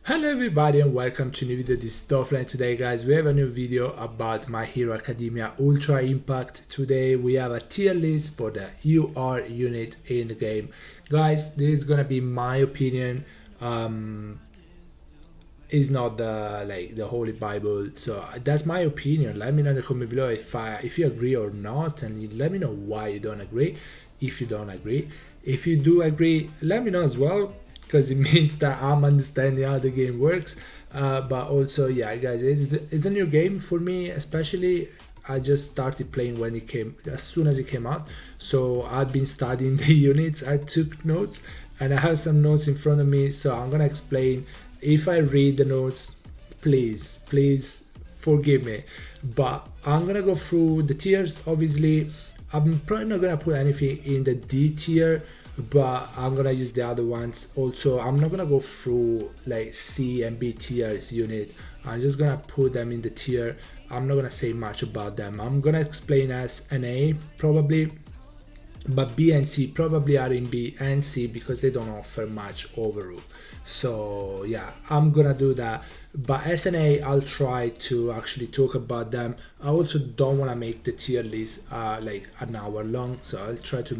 Hello everybody and welcome to a new video. This is Dolphin. Today guys we have a new video about My Hero Academia Ultra Impact. Today we have a tier list for the UR unit in the game. Guys, this is gonna be my opinion. Is not the holy bible, so that's my opinion. Let me know in the comment below if you agree or not, and let me know why you don't agree. If you don't agree, if you do agree, let me know as well, because it means that I'm understanding how the game works. But also, yeah guys, it's a new game for me, especially I just started playing when it came, as soon as it came out. So I've been studying the units, I took notes, and I have some notes in front of me, so I'm gonna explain. If I read the notes, please forgive me, but I'm gonna go through the tiers. Obviously I'm probably not gonna put anything in the D tier, but I'm gonna use the other ones. Also, I'm not gonna go through like C and B tiers unit. I'm just gonna put them in the tier. I'm not gonna say much about them. I'm gonna explain as an A probably, but B and C probably are in B and C because they don't offer much overall. So yeah, I'm gonna do that, but as an A I'll try to actually talk about them. I also don't want to make the tier list like an hour long, so I'll try to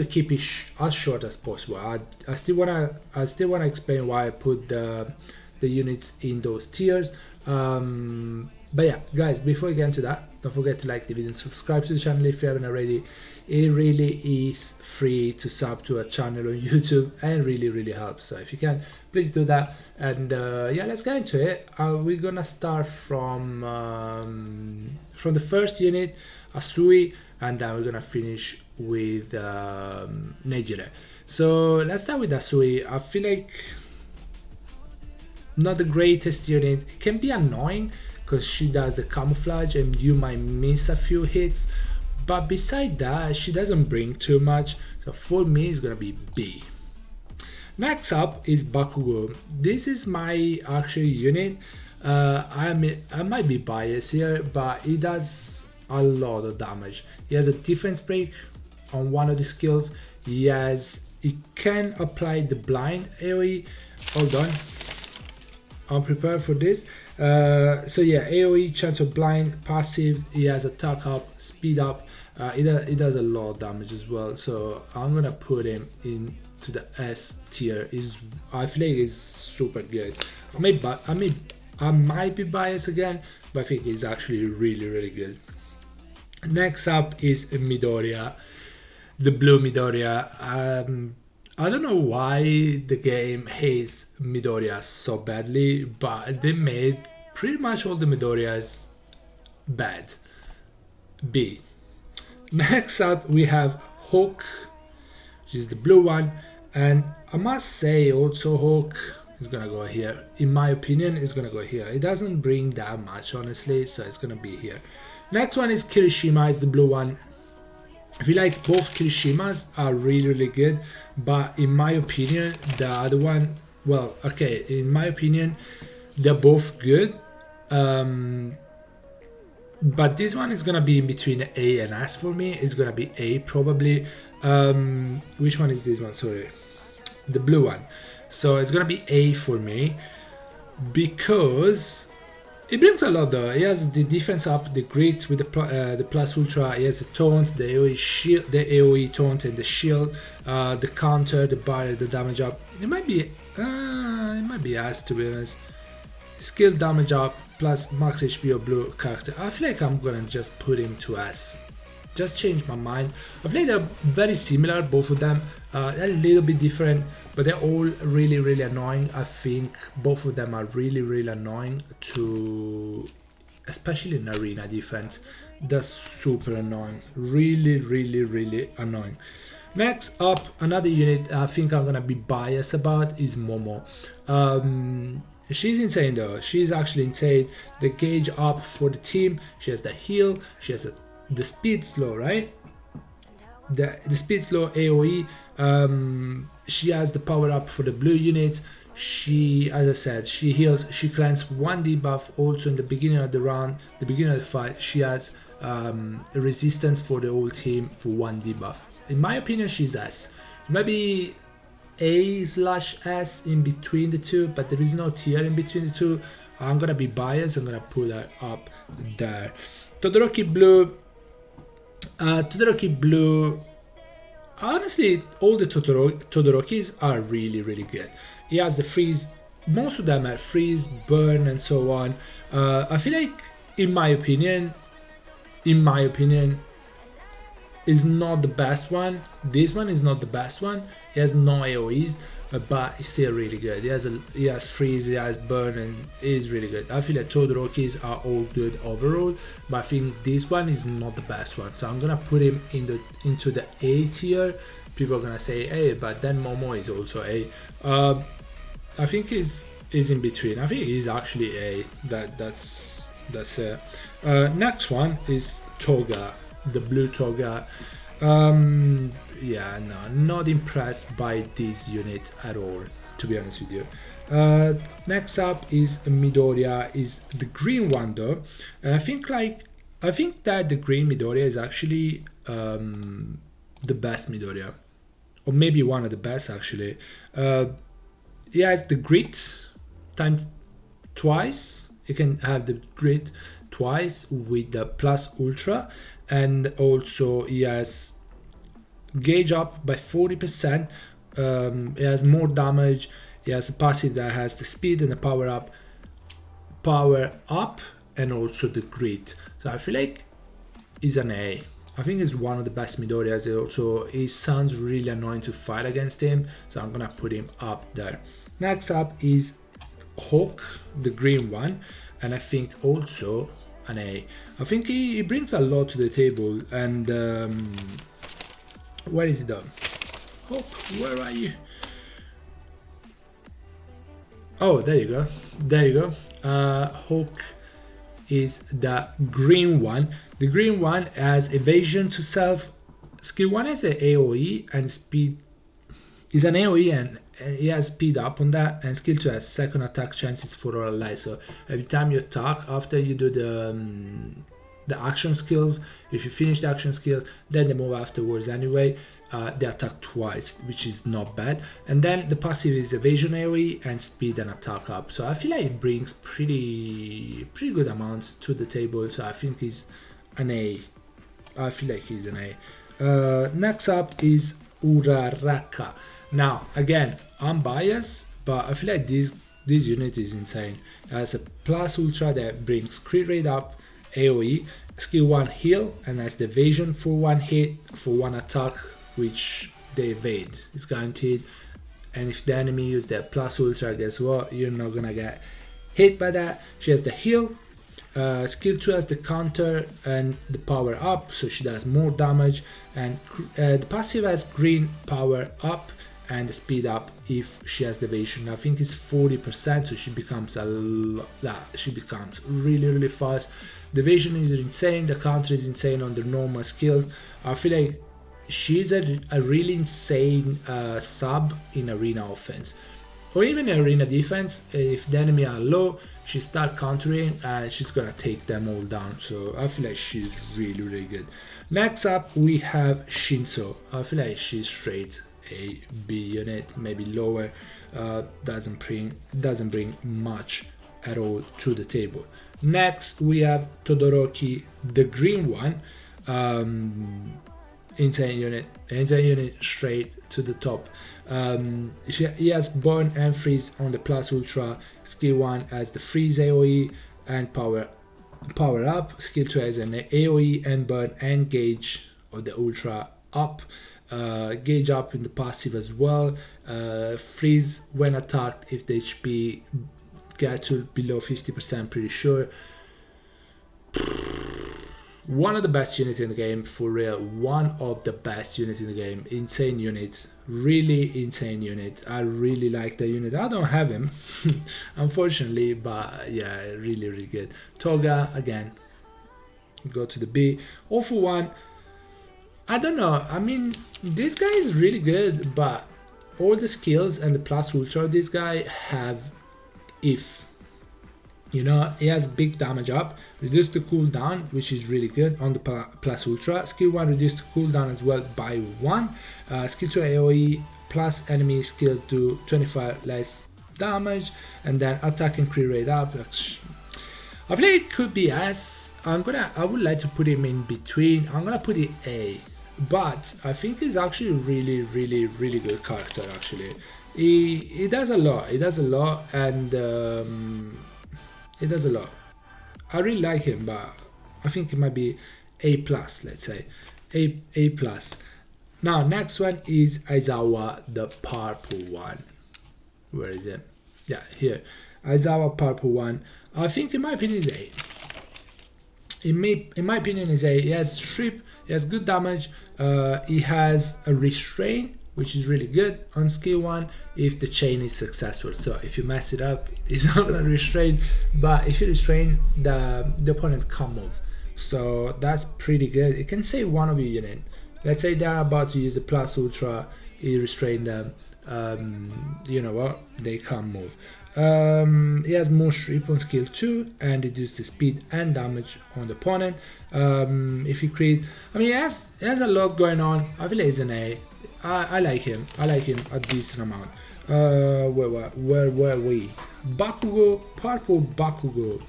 keep it as short as possible. I still wanna explain why I put the units in those tiers. But yeah guys, before we get into that, don't forget to like the video and subscribe to the channel if you haven't already. It really is free to sub to a channel on YouTube and really helps, so if you can, please do that. And yeah, let's get into it. We're gonna start from the first unit, Asui, and then we're gonna finish with Nejire. So let's start with Asui. I feel like not the greatest unit. It can be annoying because she does the camouflage and you might miss a few hits, but beside that she doesn't bring too much, so for me it's gonna be B. Next up is Bakugo. This is my actual unit. I might be biased here, but he does a lot of damage. He has a defense break on one of the skills. He can apply the blind AoE. Hold on, I'm prepared for this. So yeah, AoE, chance of blind, passive. He has attack up, speed up. He does a lot of damage as well. So I'm gonna put him into the S tier. I feel like he's super good. I might be biased again, but I think he's actually really good. Next up is Midoriya, the blue Midoriya. I don't know why the game hates Midoriya so badly, but they made pretty much all the Midoriyas bad. B. Next up we have Hulk, which is the blue one, and I must say also Hulk is gonna go here. In my opinion, it's gonna go here. It doesn't bring that much honestly, so it's gonna be here. Next one is Kirishima, is the blue one. I feel like both Kirishimas are really good, but in my opinion the other one, well, okay, in my opinion they're both good, but this one is gonna be in between A and S for me. It's gonna be A probably. Which one is this one? Sorry, the blue one. So it's gonna be A for me because it brings a lot though. He has the defense up, the grit with the plus ultra. He has the taunt, the AoE shield, the AoE taunt and the shield, the counter, the barrier, the damage up. It might be S to be honest. Skill damage up plus max HP of blue character. I feel like I'm gonna just put him to S. Just change my mind. I feel like they're very similar, both of them. They're a little bit different, but they're all really annoying. I think both of them are really annoying to, especially in arena defense. They're super annoying. Really annoying. Next up, another unit I think I'm gonna be biased about is Momo. She's insane though. She's actually insane. The gauge up for the team. She has the heal. She has the speed slow, right? The speed slow AoE. She has the power up for the blue units. She, as I said, she heals. She grants 1 debuff also in the beginning of the round, the beginning of the fight. She has resistance for the whole team for 1 debuff. In my opinion, she's S. Maybe A slash S in between the two, but there is no tier in between the two. I'm gonna be biased, I'm gonna put that up there. Todoroki Blue. Todoroki Blue, honestly, all the Todorokis are really, really good. He has the freeze, most of them are freeze, burn, and so on. I feel like, in my opinion, is not the best one. This one is not the best one. He has no AoEs, but he's still really good. He has freeze, he has burn, and he's really good. I feel like Todorokis are all good overall, but I think this one is not the best one. So I'm gonna put him into the A tier. People are gonna say A, but then Momo is also A. I think he's in between. I think he's actually A. That's it. Next one is Toga, the blue Toga. Yeah, no, not impressed by this unit at all, to be honest with you. Next up is Midoriya, is the green one though, and I think that the green Midoriya is actually the best Midoriya, or maybe one of the best actually. Yeah, it's the grit times twice. You can have the grit twice with the plus ultra, and also he has gauge up by 40%. It has more damage. It has a passive that has the speed and the power up, and also the grit. So I feel like he's an A. I think he's one of the best Midoriyas. Also, he sounds really annoying to fight against him, so I'm gonna put him up there. Next up is Hulk, the green one, and I think also an A. I think he brings a lot to the table, and where is he done? Hulk, where are you? Oh, there you go. There you go. Hulk is the green one. The green one has evasion to self. Skill 1 has an AoE and speed. Is an AoE and he has speed up on that. And skill 2 has second attack chances for all allies. So every time you attack, after you do the action skills, if you finish the action skills, then they move afterwards anyway. They attack twice, which is not bad. And then the passive is evasion AoE and speed and attack up. So I feel like it brings pretty good amount to the table. So I think he's an A. I feel like he's an A. Next up is Uraraka. Now again, I'm biased, but I feel like this unit is insane. It has a plus ultra that brings crit rate up, AoE, skill 1 heal, and has the evasion for 1 hit, for 1 attack, which they evade. It's guaranteed. And if the enemy use their plus ultra, guess what? You're not gonna get hit by that. She has the heal. Skill 2 has the counter and the power up, so she does more damage. And the passive has green power up and the speed up if she has the evasion. I think it's 40%, so she becomes really fast. The evasion is insane, the counter is insane on the normal skills. I feel like she's a really insane sub in arena offense, or even in arena defense. If the enemy are low, she start countering and she's gonna take them all down. So I feel like she's really good. Next up we have Shinso. I feel like she's straight A, B unit, maybe lower. Doesn't bring much at all to the table. Next we have Todoroki, the green one. Insane unit straight to the top. He has burn and freeze on the plus ultra. Skill 1 has the freeze AoE and power up. Skill 2 has an AoE and burn and gauge of the ultra up. Gauge up in the passive as well. Freeze when attacked if the HP get to below 50%, pretty sure. One of the best units in the game, for real. One of the best units in the game. Insane unit. Really insane unit. I really like the unit. I don't have him, unfortunately, but yeah, really good. Toga, again, go to the B. All for one. I don't know. I mean, this guy is really good, but all the skills and the plus ultra this guy have, if you know, he has big damage up, reduce the cooldown, which is really good on the plus ultra. Skill 1 reduce the cooldown as well by 1. Skill 2 AoE plus enemy skill do 25 less damage, and then attack and crit rate up. I feel it could be S. I would like to put him in between. I'm gonna put it A, but I think he's actually really good character. Actually, he does a lot. He does a lot, and he does a lot. I really like him, but I think it might be A plus. Let's say A plus. Now next one is Aizawa, the purple one. Where is it? Yeah, here. Aizawa purple one. I think in my opinion is A. In my opinion is A. He has strip, he has good damage, he has a restraint, which is really good on skill 1 if the chain is successful. So if you mess it up, it's not gonna restrain, but if you restrain, the opponent can't move. So that's pretty good. It can save one of your unit. Let's say they're about to use the plus ultra, you restrain them. You know what? They can't move. He has more strip on skill 2 and reduce the speed and damage on the opponent. If he crit, I mean, he has a lot going on. I feel he's an A. I like him. I like him a decent amount. Where were we? Bakugo, purple Bakugo.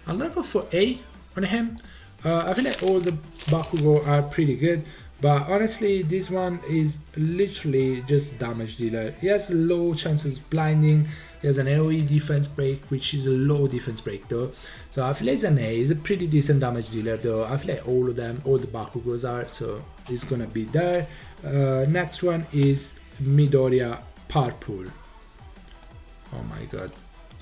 I'm gonna go for A on him. I feel like all the Bakugo are pretty good. But honestly, this one is literally just damage dealer. He has low chances of blinding. He has an AoE defense break, which is a low defense break though. So I feel like he's an A. He's a pretty decent damage dealer though. I feel like all of them, all the Bakugos are. So he's gonna be there. Next one is Midoriya purple. Oh my god.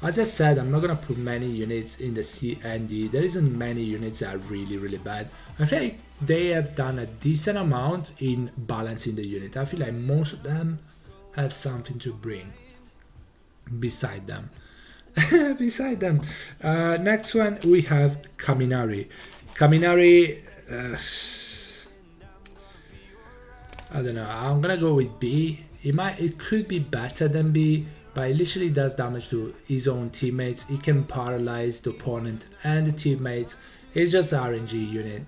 As I said, I'm not gonna put many units in the C and D. There isn't many units that are really bad. I feel like they have done a decent amount in balancing the unit. I feel like most of them have something to bring beside them. Next one we have Kaminari. Kaminari, I don't know. I'm gonna go with B. It could be better than B. But he literally does damage to his own teammates. He can paralyze the opponent and the teammates. It's just an RNG unit.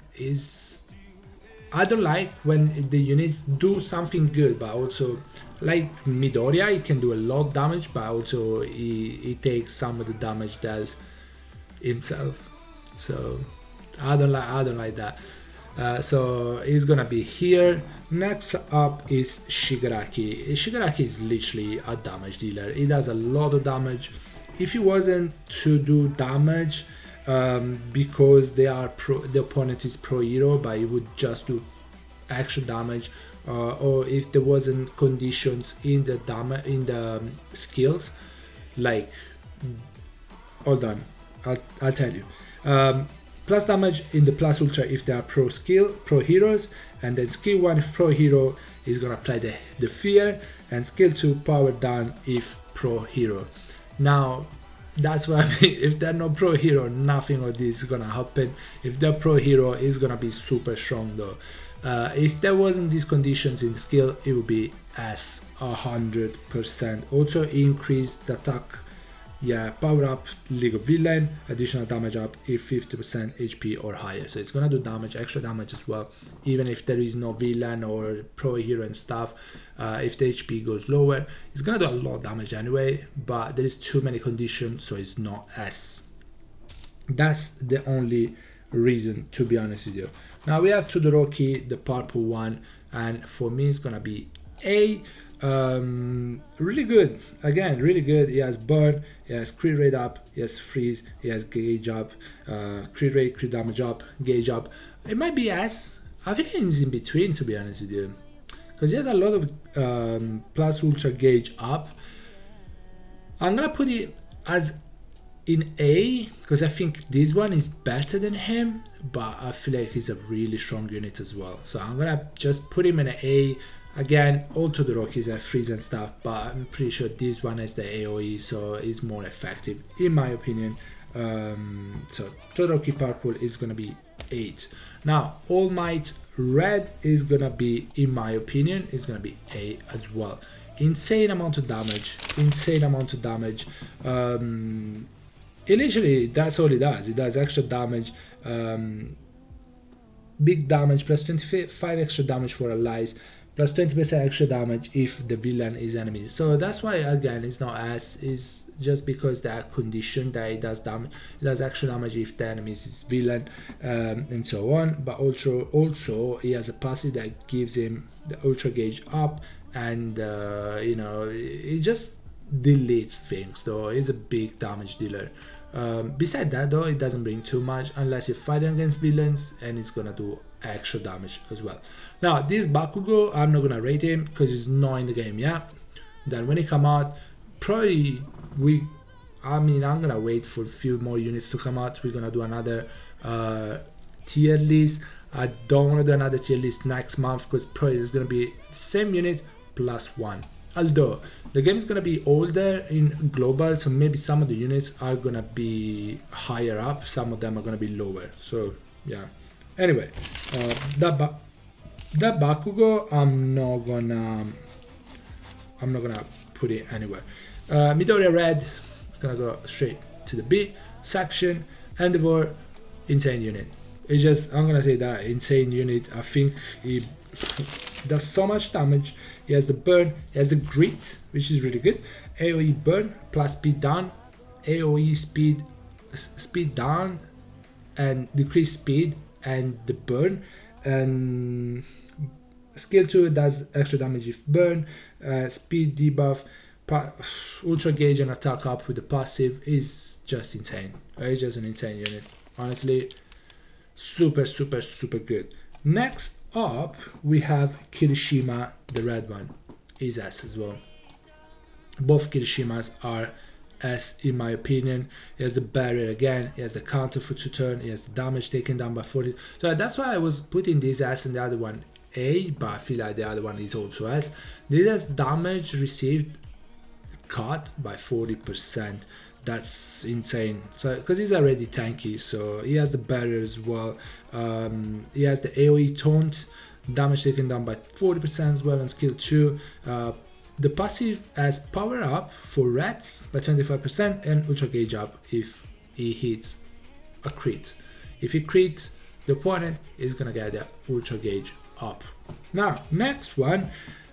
I don't like when the units do something good, but also like Midoriya, he can do a lot of damage, but also he takes some of the damage dealt himself. So I don't like that. So he's gonna be here. Next up is Shigaraki. Shigaraki is literally a damage dealer. He does a lot of damage. If he wasn't to do damage because the opponent is pro hero, but he would just do extra damage, or if there wasn't conditions in the skills, like, hold on, I'll tell you. Plus damage in the plus ultra if they are pro heroes, and then skill 1 if pro hero is gonna apply the fear, and skill 2 power down if pro hero. Now that's what I mean. If they're not pro hero, nothing of this is gonna happen. If they're pro hero, it's gonna be super strong though. If there wasn't these conditions in skill, it would be S 100%. Also increase the attack. Yeah, power up League of Villain, additional damage up if 50% HP or higher. So it's gonna do damage, extra damage as well, even if there is no villain or pro hero and stuff. If the HP goes lower, it's gonna do a lot of damage anyway, but there is too many conditions, so it's not S. That's the only reason, to be honest with you. Now we have Todoroki, the purple one, and for me it's gonna be A. Really good, again, really good. He has burn, he has crit rate up, he has freeze, he has gauge up, crit rate, crit damage up, gauge up. It might be S. I think he's in between, to be honest with you, because he has a lot of plus ultra gauge up. I'm gonna put it as in A because I think this one is better than him, but I feel like he's a really strong unit as well. So I'm gonna just put him in an A. Again, all Todorokis have freeze and stuff, but I'm pretty sure this one has the AoE, so it's more effective in my opinion. So Todoroki purple is gonna be 8. Now All Might red is gonna be, in my opinion, is gonna be A as well. Insane amount of damage, Initially that's all it does. It does extra damage, big damage, plus 25 extra damage for allies, plus 20% extra damage if the villain is enemy. So that's why again it's not as is just because that condition that it does damage, it does extra damage if the enemy is villain, and so on. But also he has a passive that gives him the ultra gauge up, and you know, it just deletes things. So it's a big damage dealer. Besides that though, it doesn't bring too much unless you're fighting against villains, and it's gonna do extra damage as well. Now this Bakugo, I'm not gonna rate him because he's not in the game yet. Then when he come out, probably I'm gonna wait for a few more units to come out. We're gonna do another tier list. I don't want to do another tier list next month because probably it's gonna be the same unit plus one. Although the game is gonna be older in global, so maybe some of the units are gonna be higher up, some of them are gonna be lower. So yeah. Anyway, that Bakugo, I'm not gonna put it anywhere. Midoriya Red is gonna go straight to the B section. Endeavor, insane unit. It's just, I'm gonna say that insane unit. I think he does so much damage. He has the burn, he has the grit, which is really good. AoE burn plus speed down, AoE speed down, and decrease speed and the burn. And skill 2 does extra damage if burn. Speed debuff, ultra gauge and attack up with the passive is just insane. It's just an insane unit. Honestly, super good. Next up we have Kirishima, the red one. Is S as well. Both Kirishimas are S in my opinion. He has the barrier again, he has the counter for 2 turn, he has the damage taken down by 40. So that's why I was putting this S and the other one A, but I feel like the other one is also S. This has damage received cut by 40%. That's insane. So because he's already tanky, so he has the barrier as well. He has the AoE taunt, damage taken down by 40% as well on skill 2. The passive has power up for rats by 25% and ultra gauge up if he hits a crit. If he crits, the opponent is gonna get the ultra gauge up. Now next one,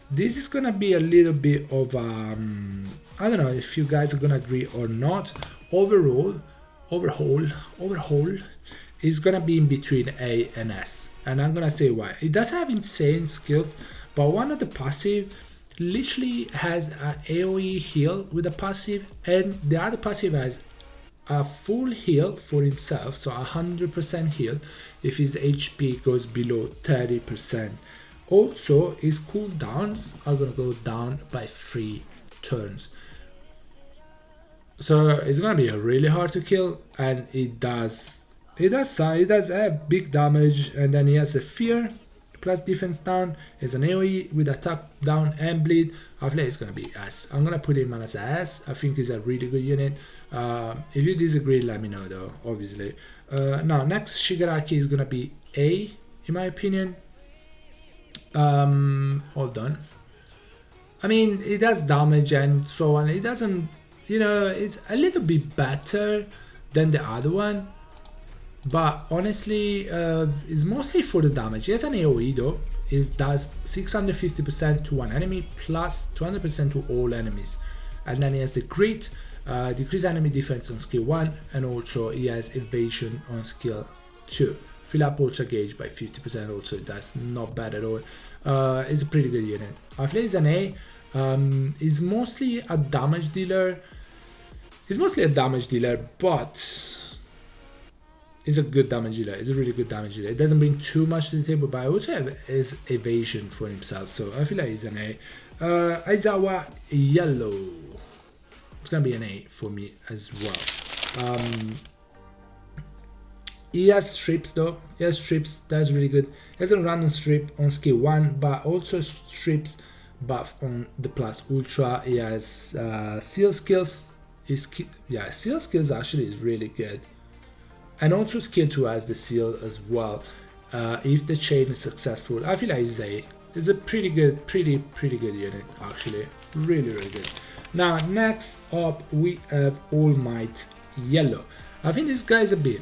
this is gonna be a little bit of I don't know if you guys are gonna agree or not. Overhaul is gonna be in between A and S, and I'm gonna say why. It does have insane skills, but one of the passive literally has a AoE heal with a passive, and the other passive has a full heal for himself, so 100% heal if his HP goes below 30%. Also, his cooldowns are gonna go down by 3 turns. So it's gonna be really hard to kill, and it does have big damage. And then he has the fear plus defense down. It's an AoE with attack down and bleed. I feel like it's gonna be S. I'm gonna put him as S. I think he's a really good unit. If you disagree, let me know though, obviously. Now next Shigaraki is gonna be A in my opinion. Hold on. I mean, it does damage and so on. It doesn't, you know, it's a little bit better than the other one, but honestly, it's mostly for the damage. It has an AoE though. It does 650% to one enemy plus 200% to all enemies, and then he has the grit, decrease enemy defense on skill 1, and also he has evasion on skill 2. Fill up ultra gauge by 50% also. That's not bad at all. It's a pretty good unit. I feel it's an A. Is mostly a damage dealer. He's mostly a damage dealer, but it's a good damage dealer. It's a really good damage dealer. It doesn't bring too much to the table, but I also have his evasion for himself, so I feel like he's an A. Aizawa yellow. It's gonna be an A for me as well. He has strips though. He has strips. That's really good. He has a random strip on skill 1, but also strips buff on the plus ultra. He has seal skills. Seal skills actually is really good, and also skill 2 has the seal as well. If the chain is successful, I feel like it's a pretty good unit actually. Really good. Now next up we have All Might yellow. I think this guy is a bit.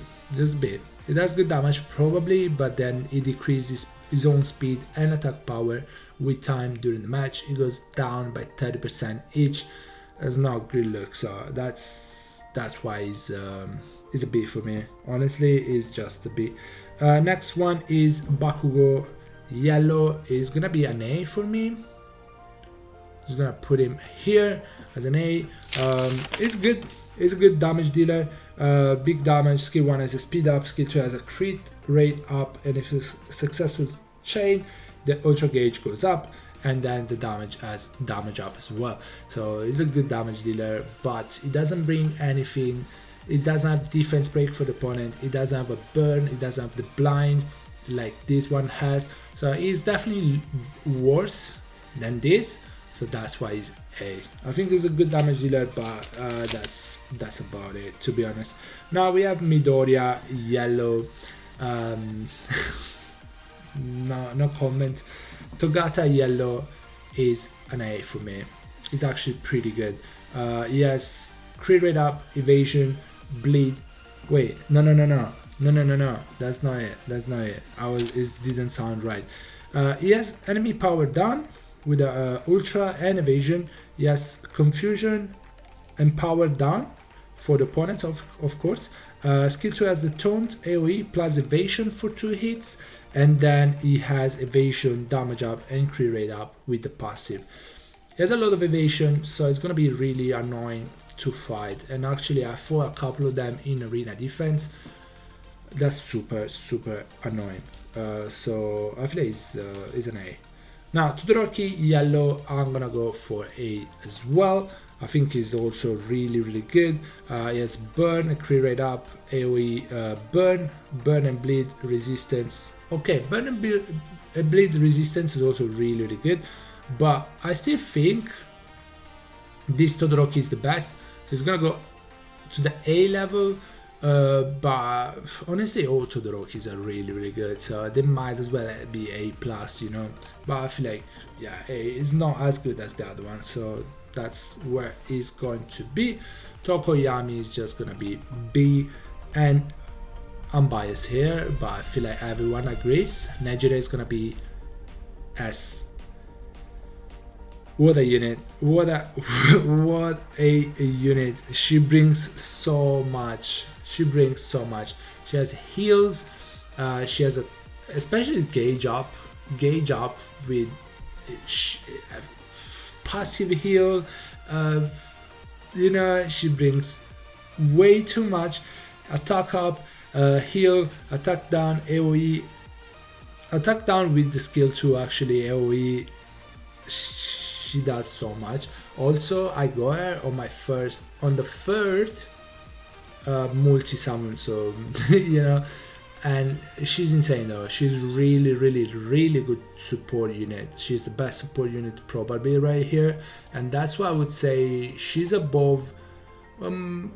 It does good damage probably, but then it decreases his own speed and attack power with time during the match. It goes down by 30% each. It's not good look, so that's why it's a B for me. Honestly, it's just a B. Next one is Bakugo Yellow. Is gonna be an A for me. Just gonna put him here as an A. It's good. It's a good damage dealer. Big damage. Skill 1 has a speed up. Skill 2 has a crit rate up, and if it's a successful chain, the ultra gauge goes up, and then the damage has damage up as well. So it's a good damage dealer, but it doesn't bring anything. It doesn't have defense break for the opponent. It doesn't have a burn. It doesn't have the blind like this one has. So it's definitely worse than this. So that's why it's A. I think it's a good damage dealer, but that's about it, to be honest. Now we have Midoriya Yellow. No comment. Togata Yellow is an A for me. It's actually pretty good. Yes, crit rate up, evasion, bleed. Wait, no. That's not it. It didn't sound right. He has enemy power down with ultra and evasion. Yes, confusion and power down for the opponent, of course. Skill 2 has the taunt AoE plus evasion for 2 hits, and then he has evasion, damage up, and crit rate up with the passive. He has a lot of evasion, so it's gonna be really annoying to fight. And actually, I fought a couple of them in arena defense. That's super annoying. So I feel it's an A. Now Todoroki Yellow, I'm gonna go for A as well. I think he's also really good. He has burn, crit rate up, AoE, burn and bleed resistance. Okay, burn and bleed resistance is also really good, but I still think this Todoroki is the best. So it's gonna go to the A level. But honestly, all Todorokis are really good, so they might as well be A plus, you know. But I feel like, yeah, A is not as good as the other one, so that's where it's going to be. Tokoyami is just gonna be B, and I'm biased here, but I feel like everyone agrees. Nejire is gonna be S. What a unit! What a unit! She brings so much. She has heals. She has especially gauge up with passive heal. You know, she brings way too much. Attack up, heal, attack down, AoE, attack down with the skill 2 actually, AoE. She does so much. Also, I got her on the third multi-summon, so you know, and she's insane though. She's really good support unit. She's the best support unit probably right here, and that's why I would say she's above them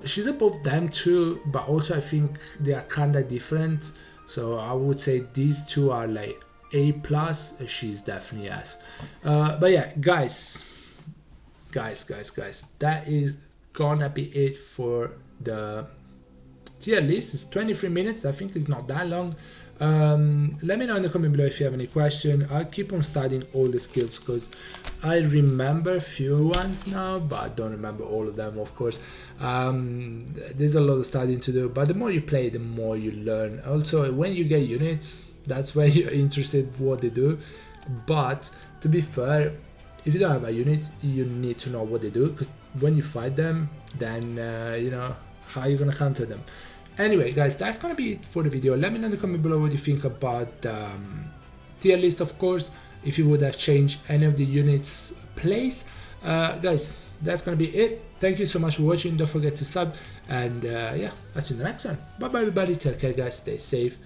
too, but also I think they are kinda different, so I would say these two are like A plus. She's definitely S. But yeah, guys, that is gonna be it for the tier list. It's 23 minutes. I think it's not that long. Let me know in the comment below if you have any question. I'll keep on studying all the skills because I remember a few ones now, but I don't remember all of them, of course. There's a lot of studying to do, but the more you play, the more you learn. Also, when you get units, that's when you're interested in what they do. But to be fair, if you don't have a unit, you need to know what they do, because when you fight them, then you know how you're gonna counter them. Anyway, guys, that's gonna be it for the video. Let me know in the comment below what you think about tier list, of course, if you would have changed any of the units place. Guys, that's gonna be it. Thank you so much for watching. Don't forget to sub, and yeah, I'll see you in the next one. Bye bye everybody, take care guys, stay safe,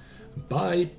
bye.